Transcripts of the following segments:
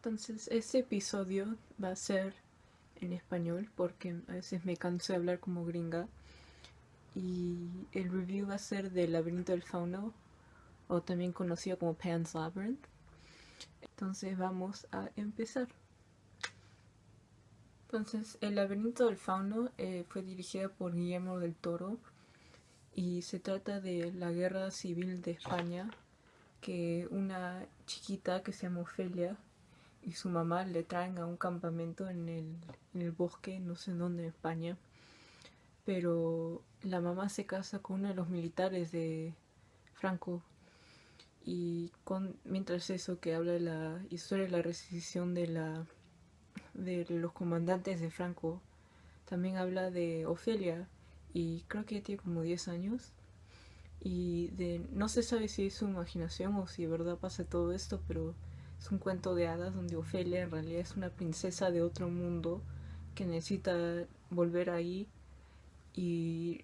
Entonces, este episodio va a ser en español porque a veces me canso de hablar como gringa. Y el review va a ser del Laberinto del Fauno, o también conocido como Pan's Labyrinth. Entonces, vamos a empezar. Entonces, El Laberinto del Fauno fue dirigida por Guillermo del Toro y se trata de la guerra civil de España, que una chiquita que se llama Ofelia y su mamá le traen a un campamento en el bosque, no sé en dónde, en España. Pero la mamá se casa con uno de los militares de Franco y mientras eso que habla de la historia de la rescisión de los comandantes de Franco, también habla de Ofelia y creo que tiene como 10 años y no se sabe si es su imaginación o si de verdad pasa todo esto, pero es un cuento de hadas donde Ofelia en realidad es una princesa de otro mundo que necesita volver ahí, y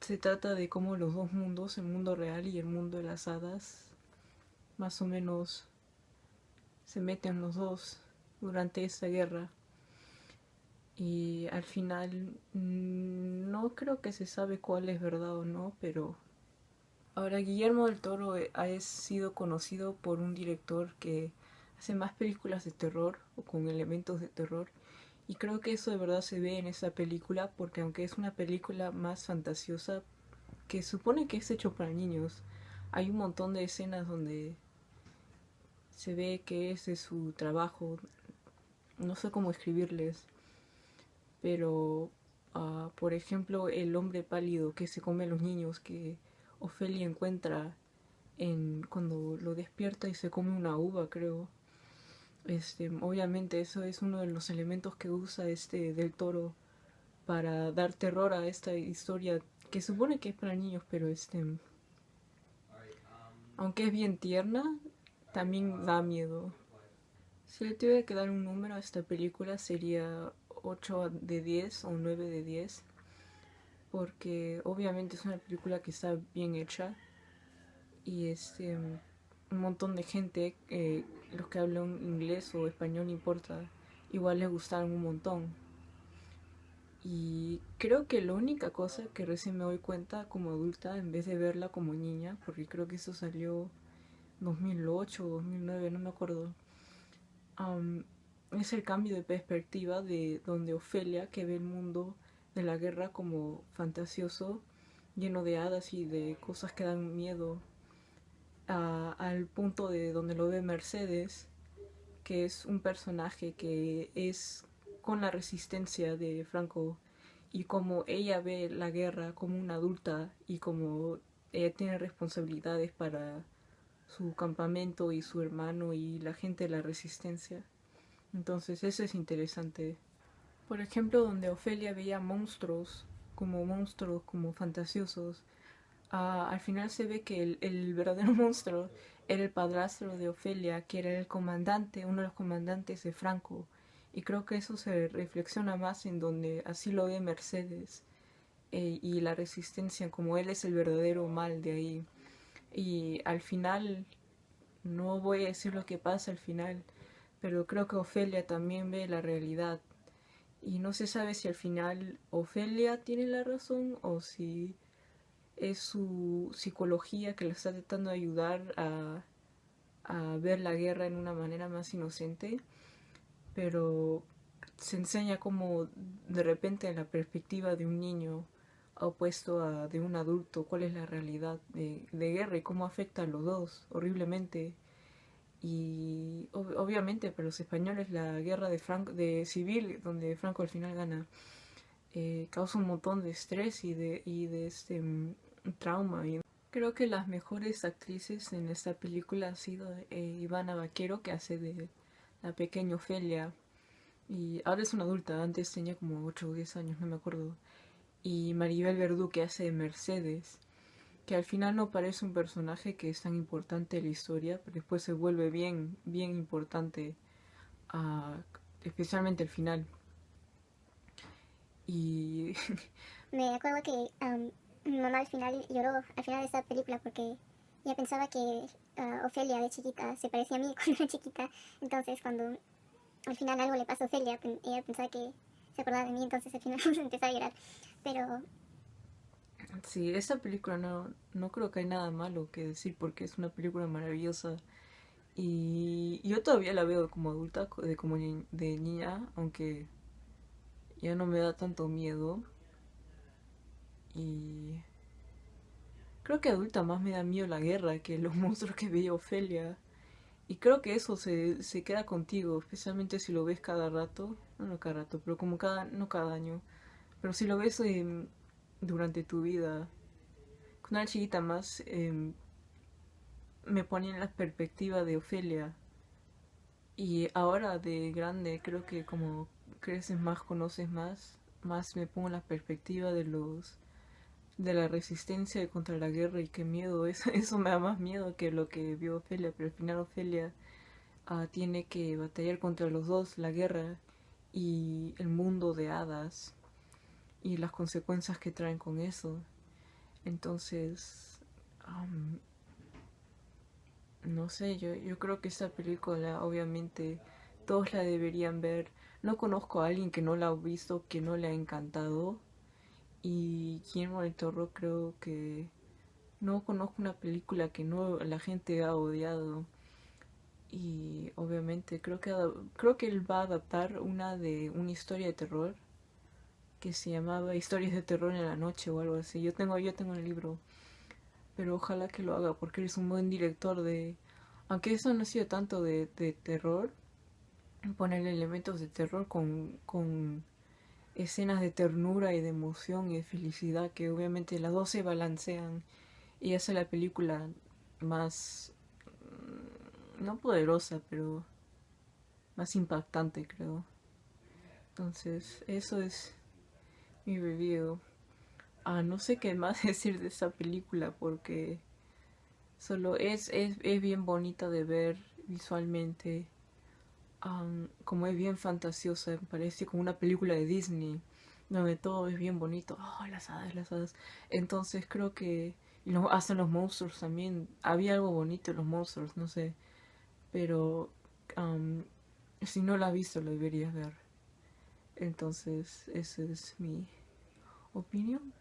se trata de cómo los dos mundos, el mundo real y el mundo de las hadas, más o menos se meten los dos durante esta guerra. Y al final no creo que se sabe cuál es verdad o no, pero ahora Guillermo del Toro ha sido conocido por un director que hace más películas de terror o con elementos de terror. Y creo que eso de verdad se ve en esa película, porque aunque es una película más fantasiosa, que supone que es hecho para niños, hay un montón de escenas donde se ve que ese es su trabajo. No sé cómo escribirles, pero por ejemplo el hombre pálido que se come a los niños que Ofelia encuentra cuando lo despierta y se come una uva, creo. Obviamente eso es uno de los elementos que usa del Toro para dar terror a esta historia que supone que es para niños, pero aunque es bien tierna, también da miedo. Si le tuviera que dar un número a esta película sería 8 de 10 o 9 de 10, porque obviamente es una película que está bien hecha y un montón de gente, los que hablan inglés o español no importa, igual les gustaron un montón. Y creo que la única cosa que recién me doy cuenta como adulta en vez de verla como niña, porque creo que eso salió 2008 o 2009, no me acuerdo, um, es el cambio de perspectiva de donde Ofelia, que ve el mundo de la guerra como fantasioso, lleno de hadas y de cosas que dan miedo, al punto de donde lo ve Mercedes, que es un personaje que es con la resistencia de Franco, y como ella ve la guerra como una adulta y como ella tiene responsabilidades para su campamento y su hermano y la gente de la resistencia. Entonces eso es interesante. Por ejemplo, donde Ofelia veía monstruos como fantasiosos, al final se ve que el verdadero monstruo era el padrastro de Ofelia, que era el comandante, uno de los comandantes de Franco. Y creo que eso se reflexiona más en donde así lo ve Mercedes, y la resistencia, como él es el verdadero mal de ahí. Y al final, no voy a decir lo que pasa al final, pero creo que Ofelia también ve la realidad. Y no se sabe si al final Ofelia tiene la razón o si es su psicología que le está tratando de ayudar a ver la guerra en una manera más inocente. Pero se enseña como de repente la perspectiva de un niño opuesto a de un adulto, cuál es la realidad de guerra y cómo afecta a los dos horriblemente. Y obviamente para los españoles la guerra de civil, donde Franco al final gana, causa un montón de estrés y de trauma. Y creo que las mejores actrices en esta película ha sido Ivana Vaquero, que hace de la pequeña Ofelia, y ahora es una adulta, antes tenía como 8 o 10 años, no me acuerdo, y Maribel Verdú, que hace de Mercedes, que al final no parece un personaje que es tan importante en la historia, pero después se vuelve bien, bien importante, uh, especialmente al final. Y Me acuerdo que mi mamá al final lloró al final de esta película porque ella pensaba que Ofelia de chiquita se parecía a mí cuando era chiquita. Entonces cuando al final algo le pasa a Ofelia, ella pensaba que se acordaba de mí, entonces al final empezó a llorar. Pero Sí, esa película no creo que hay nada malo que decir porque es una película maravillosa. Y yo todavía la veo como adulta, de niña, aunque ya no me da tanto miedo. Y creo que adulta más me da miedo la guerra que los monstruos que veía Ofelia. Y creo que eso se queda contigo, especialmente si lo ves cada rato. No cada rato, pero como no cada año. Pero si lo ves durante tu vida. Cuando era chiquita más, me ponía en la perspectiva de Ofelia. Y ahora de grande creo que como creces más, conoces más me pongo en la perspectiva de la resistencia contra la guerra y qué miedo, eso me da más miedo que lo que vio Ofelia, pero al final Ofelia tiene que batallar contra los dos, la guerra y el mundo de hadas y las consecuencias que traen con eso. Entonces, um, no sé, yo creo que esta película obviamente todos la deberían ver. No conozco a alguien que no la ha visto, que no le ha encantado. Y Guillermo del Toro creo que no conozco una película que no la gente ha odiado. Y obviamente creo que él va a adaptar una historia de terror que se llamaba Historias de terror en la noche o algo así. Yo tengo el libro, pero ojalá que lo haga porque él es un buen director de, aunque eso no ha sido tanto de terror, ponerle elementos de terror con escenas de ternura y de emoción y de felicidad que obviamente las dos se balancean y hace la película más, no poderosa, pero más impactante, creo. Entonces, eso es mi review. No sé qué más decir de esa película porque solo es bien bonita de ver visualmente. Como es bien fantasiosa, parece como una película de Disney, donde todo es bien bonito. Oh, las hadas, las hadas. Entonces creo que hasta los monstruos también. Había algo bonito en los monstruos, no sé. Pero am, si no la has visto, lo deberías ver. Entonces, esa es mi opinión.